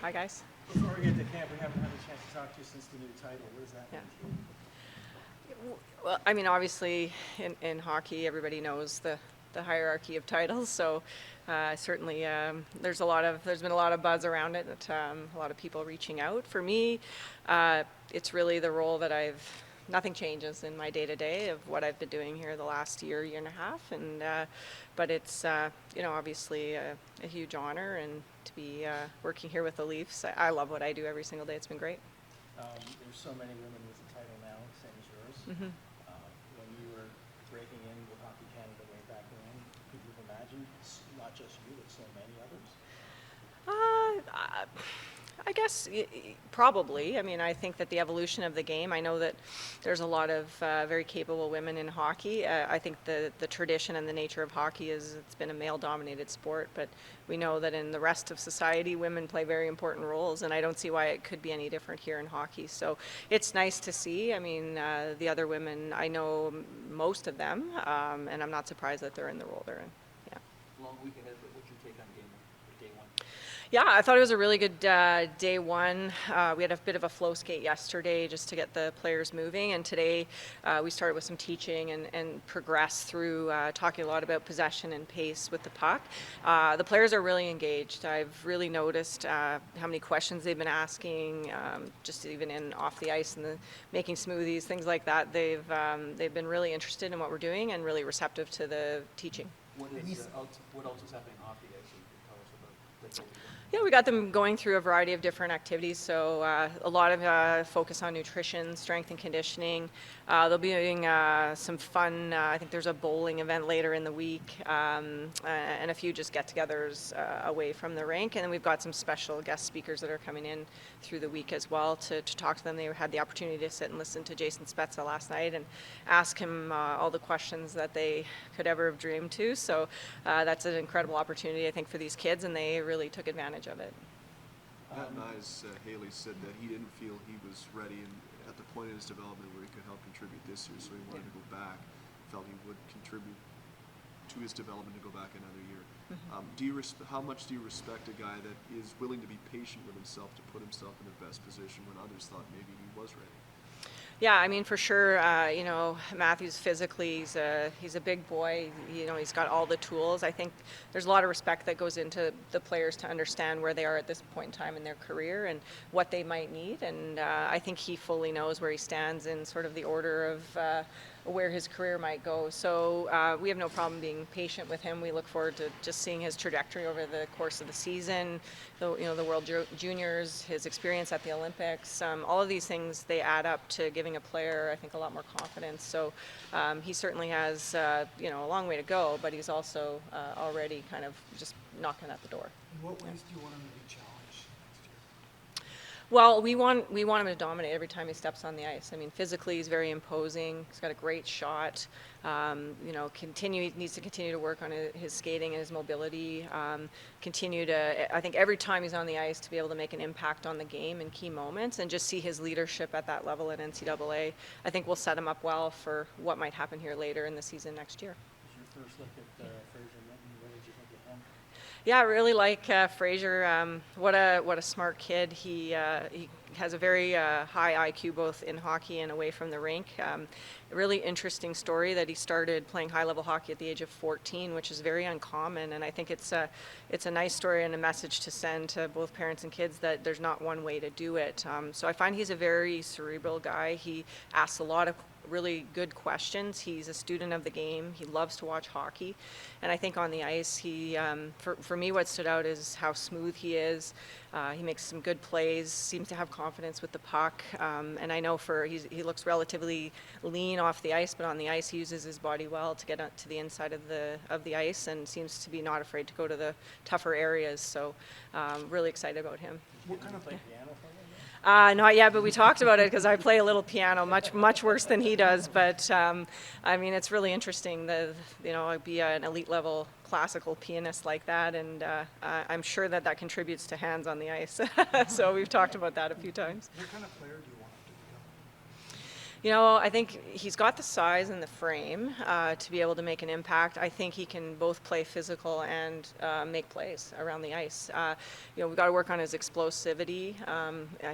Hi, guys. Before we get to camp, we haven't had a chance to talk to you since the new title. What does that mean to you? Well, I mean, obviously, in hockey, everybody knows the hierarchy of titles. So certainly, there's been a lot of buzz around it. A lot of people reaching out. For me, it's really the role that nothing changes in my day-to-day of what I've been doing here the last year and a half, and but it's obviously a huge honor, and to be working here with the Leafs. I love what I do every single day. It's been great. There's so many women with the title now, same as yours. Mm-hmm. When you were breaking in with Hockey Canada way back when, could you have imagined not just you, but so many others? I guess probably. I mean, I think that the evolution of the game, I know that there's a lot of very capable women in hockey. I think the tradition and the nature of hockey is it's been a male-dominated sport, but we know that in the rest of society, women play very important roles, and I don't see why it could be any different here in hockey. So it's nice to see. I mean, the other women, I know most of them, and I'm not surprised that they're in the role they're in. Yeah. Long week ahead, but what's your take on day one? Yeah, I thought it was a really good day one. We had a bit of a flow skate yesterday just to get the players moving, and today we started with some teaching and progressed through talking a lot about possession and pace with the puck. The players are really engaged. I've really noticed how many questions they've been asking, just even in off the ice and making smoothies, things like that. They've been really interested in what we're doing and really receptive to the teaching. What else is happening off the ice? So you can tell us about that. Yeah, we got them going through a variety of different activities. So a lot of focus on nutrition, strength and conditioning. They'll be doing some fun, I think there's a bowling event later in the week, and a few just get-togethers away from the rink. And then we've got some special guest speakers that are coming in through the week as well to talk to them. They had the opportunity to sit and listen to Jason Spezza last night and ask him all the questions that they could ever have dreamed to. So that's an incredible opportunity, I think, for these kids, and they really took advantage of it. Matt Nyes, Hayley said that he didn't feel he was ready and at the point in his development where he could help contribute this year, so he wanted to go back. Felt he would contribute to his development to go back another year. Mm-hmm. How much do you respect a guy that is willing to be patient with himself to put himself in the best position when others thought maybe he was ready? Yeah, I mean, for sure, Matthew's physically, he's a big boy. He's got all the tools. I think there's a lot of respect that goes into the players to understand where they are at this point in time in their career and what they might need. And I think he fully knows where he stands in sort of the order of where his career might go. So we have no problem being patient with him. We look forward to just seeing his trajectory over the course of the season, the World Juniors, his experience at the Olympics. All of these things, they add up to giving a player, I think, a lot more confidence. So he certainly has, a long way to go, but he's also already kind of just knocking at the door. In what ways do you want him to be challenged next year? Well, we want him to dominate every time he steps on the ice. I mean, physically, he's very imposing. He's got a great shot. He needs to continue to work on his skating and his mobility. I think every time he's on the ice, to be able to make an impact on the game in key moments and just see his leadership at that level at NCAA, I think will set him up well for what might happen here later in the season next year. Your first look at Fraser Minton, what did you think of him? Yeah, I really like Fraser. What a smart kid. He has a very high IQ both in hockey and away from the rink. A really interesting story that he started playing high-level hockey at the age of 14, which is very uncommon. And I think it's a nice story and a message to send to both parents and kids that there's not one way to do it. So I find he's a very cerebral guy. He asks a lot of really good questions. He's a student of the game. He loves to watch hockey. And I think on the ice, for me, what stood out is how smooth he is. He makes some good plays, seems to have confidence with the puck. And I know he looks relatively lean off the ice, but on the ice, he uses his body well to get to the inside of the ice and seems to be not afraid to go to the tougher areas. So really excited about him. What kind of play piano for you? Not yet, but we talked about it because I play a little piano, much worse than he does. But I mean, it's really interesting that be an elite level classical pianist like that, and I'm sure that contributes to hands on the ice. So we've talked about that a few times. What kind of player do you want him to become? I think he's got the size and the frame to be able to make an impact. I think he can both play physical and make plays around the ice. We've got to work on his explosivity,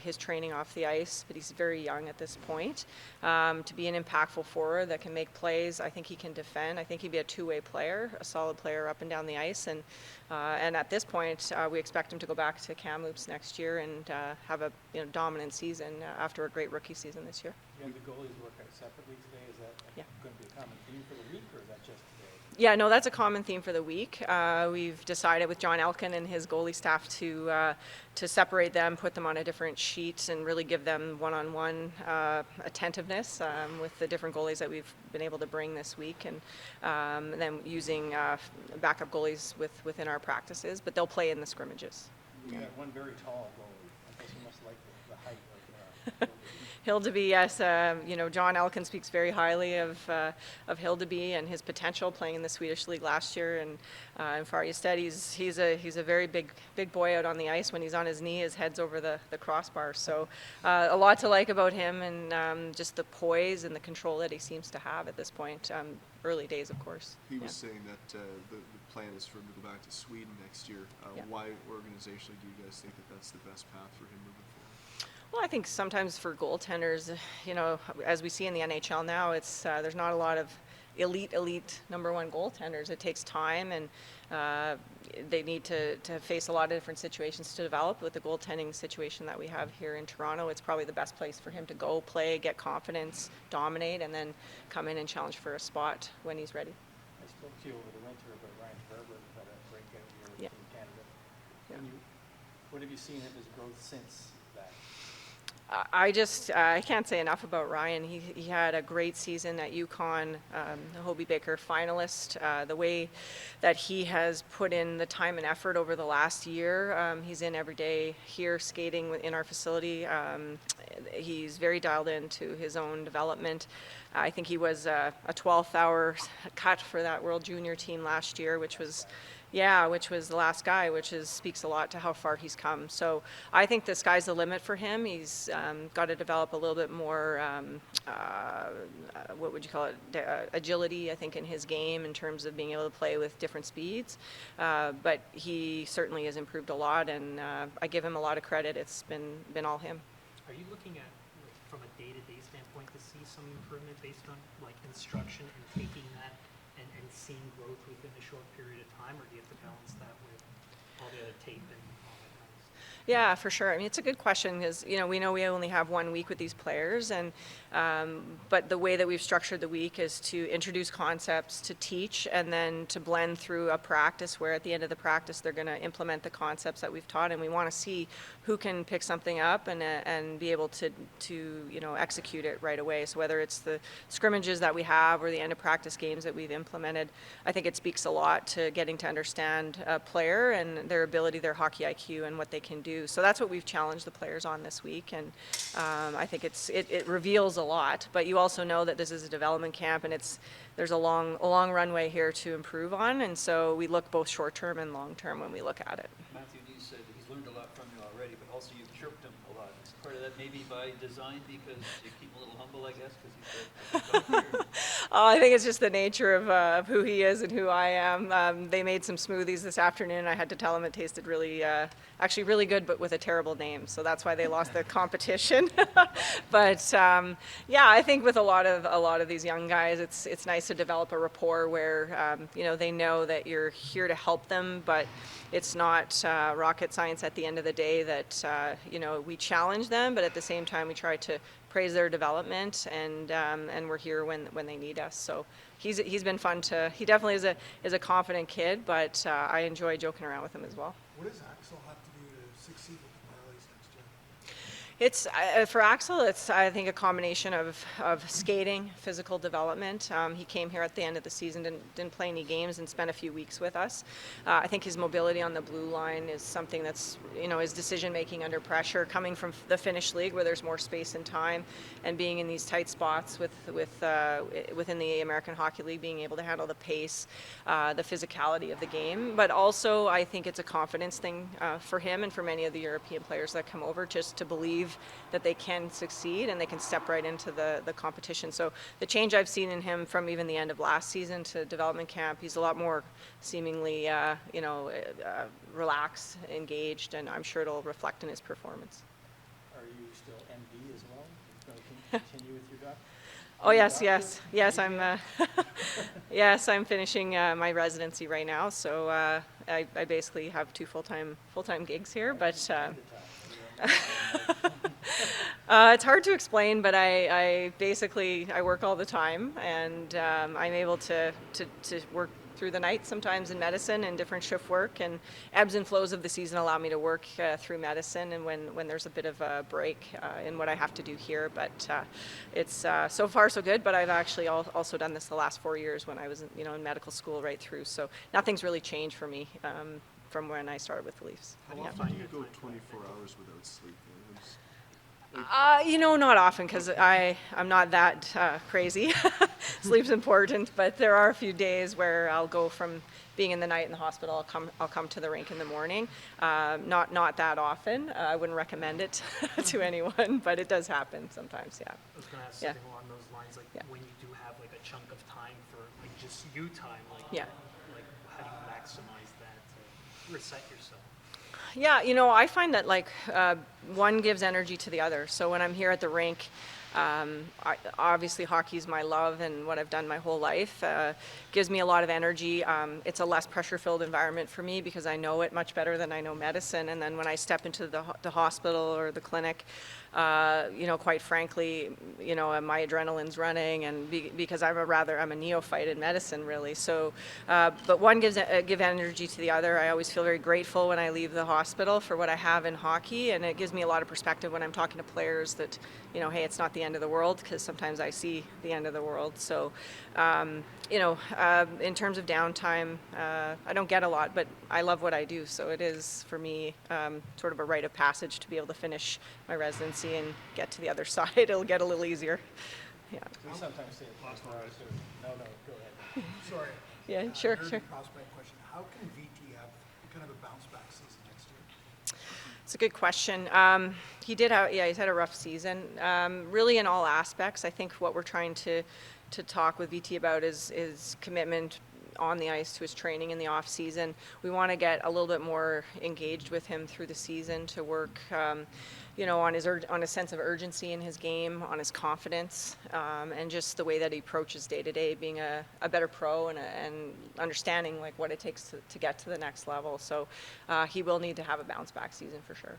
his training off the ice, but he's very young at this point. To be an impactful forward that can make plays, I think he can defend. I think he'd be a two-way player, a solid player up and down the ice. And at this point, we expect him to go back to Kamloops next year and have a dominant season after a great rookie season this year. You have the goalies work out separately today. Is that Yeah. going to be a common theme for the week, or is that just today? Yeah, no, that's a common theme for the week. We've decided with John Elkin and his goalie staff to separate them, put them on a different sheet, and really give them one-on-one attentiveness with the different goalies that we've been able to bring this week, and then using backup goalies within our practices. But they'll play in the scrimmages. You have one very tall goalie. I guess you must like the height of goalie. Hildeby, yes. John Elkin speaks very highly of Hildeby and his potential playing in the Swedish League last year. And in Farjestad, he's a very big boy out on the ice. When he's on his knee, his head's over the crossbar. So a lot to like about him, and just the poise and the control that he seems to have at this point. Early days, of course. He was saying that the plan is for him to go back to Sweden next year. Yeah. Why organizationally do you guys think that that's the best path for him moving forward? Well, I think sometimes for goaltenders, as we see in the NHL now, it's there's not a lot of elite number one goaltenders. It takes time, and they need to face a lot of different situations to develop. With the goaltending situation that we have here in Toronto, it's probably the best place for him to go play, get confidence, dominate, and then come in and challenge for a spot when he's ready. I spoke to you over the winter about Ryan Ferber, who had a breakout year with Yeah. Team Canada. Yeah. What have you seen of his growth since that? I can't say enough about Ryan. He had a great season at UConn, the Hobey Baker finalist. The way that he has put in the time and effort over the last year, he's in every day here skating in our facility. He's very dialed into his own development. I think he was a 12th hour cut for that World Junior team last year, which was the last guy, which speaks a lot to how far he's come. So I think the sky's the limit for him. He's got to develop a little bit more, what would you call it, agility, I think, in his game in terms of being able to play with different speeds. But he certainly has improved a lot, and I give him a lot of credit. It's been all him. Are you looking at, from a day-to-day standpoint, to see some improvement based on instruction and taking that and seeing growth within a short period of time, or do you have to balance that with all the other tape and all that kind of stuff? Yeah, for sure. I mean, it's a good question because we know we only have 1 week with these players, and but the way that we've structured the week is to introduce concepts, to teach, and then to blend through a practice where at the end of the practice they're going to implement the concepts that we've taught, and we want to see who can pick something up and be able to execute it right away. So whether it's the scrimmages that we have or the end of practice games that we've implemented, I think it speaks a lot to getting to understand a player and their ability, their hockey IQ, and what they can do. So that's what we've challenged the players on this week, and I think it reveals a lot. But you also know that this is a development camp, and there's a long runway here to improve on, and so we look both short term and long term when we look at it. Matthew Dees said that he's learned a lot from you already, but also you've chirped him a lot. Is part of that maybe by design because you keep him a little humble, I guess, because he's I think it's just the nature of who he is and who I am. They made some smoothies this afternoon. I had to tell them it tasted actually really good, but with a terrible name. So that's why they lost the competition. But I think with a lot of these young guys, it's nice to develop a rapport where they know that you're here to help them, but it's not rocket science at the end of the day. That we challenge them, but at the same time we try to praise their development, and we're here when they need us. So he's been fun to. He definitely is a confident kid, but I enjoy joking around with him as well. What does Axel have to do to succeed with the Marlies next year? It's for Axel. It's I think a combination of skating, physical development. He came here at the end of the season, didn't play any games, and spent a few weeks with us. I think his mobility on the blue line is something that's his decision making under pressure, coming from the Finnish league where there's more space and time, and being in these tight spots within the American Hockey League, being able to handle the pace, the physicality of the game. But also, I think it's a confidence thing for him and for many of the European players that come over, just to believe believe that they can succeed and they can step right into the competition. So the change I've seen in him from even the end of last season to development camp, he's a lot more seemingly, relaxed, engaged, and I'm sure it'll reflect in his performance. Are you still MD as well? Going to continue with your doctor? Oh yes, yes. I'm finishing my residency right now, so I basically have two full-time gigs here. But it's hard to explain, but I basically work all the time, and I'm able to work through the night sometimes in medicine and different shift work, and ebbs and flows of the season allow me to work through medicine and when there's a bit of a break in what I have to do here. But it's so far so good, but I've actually also done this the last 4 years when I was in medical school right through, so nothing's really changed for me from when I started with the Leafs. How Yeah. often do you go 24 hours without sleep? Not often, because I'm not that crazy. Sleep's important, but there are a few days where I'll go from being in the night in the hospital, I'll come to the rink in the morning. Not that often. I wouldn't recommend it to anyone, but it does happen sometimes. Yeah. I was going to ask Yeah. something along those lines, like Yeah. when you do have like a chunk of time for like just you time, like Yeah. like how do you maximize that to reset yourself? Yeah, I find that one gives energy to the other. So when I'm here at the rink, obviously hockey's my love and what I've done my whole life. Gives me a lot of energy. It's a less pressure-filled environment for me because I know it much better than I know medicine. And then when I step into the hospital or the clinic, quite frankly, my adrenaline's running, and because I'm a neophyte in medicine, really. So, but one give energy to the other. I always feel very grateful when I leave the hospital for what I have in hockey, and it gives me a lot of perspective when I'm talking to players that, hey, it's not the end of the world, because sometimes I see the end of the world. So, in terms of downtime, I don't get a lot, but I love what I do. So it is, for me, sort of a rite of passage to be able to finish my residency and get to the other side. It'll get a little easier. Yeah. We sometimes say it 24 hours, so no, go ahead. Sorry. Yeah, sure. Prospect question. How can VT have kind of a bounce back season next year? It's a good question. He's had a rough season. Really in all aspects. I think what we're trying to talk with VT about is commitment on the ice to his training in the off season. We want to get a little bit more engaged with him through the season to work, on his sense of urgency in his game, on his confidence, and just the way that he approaches day to day, being a better pro and understanding what it takes to get to the next level. So he will need to have a bounce back season for sure.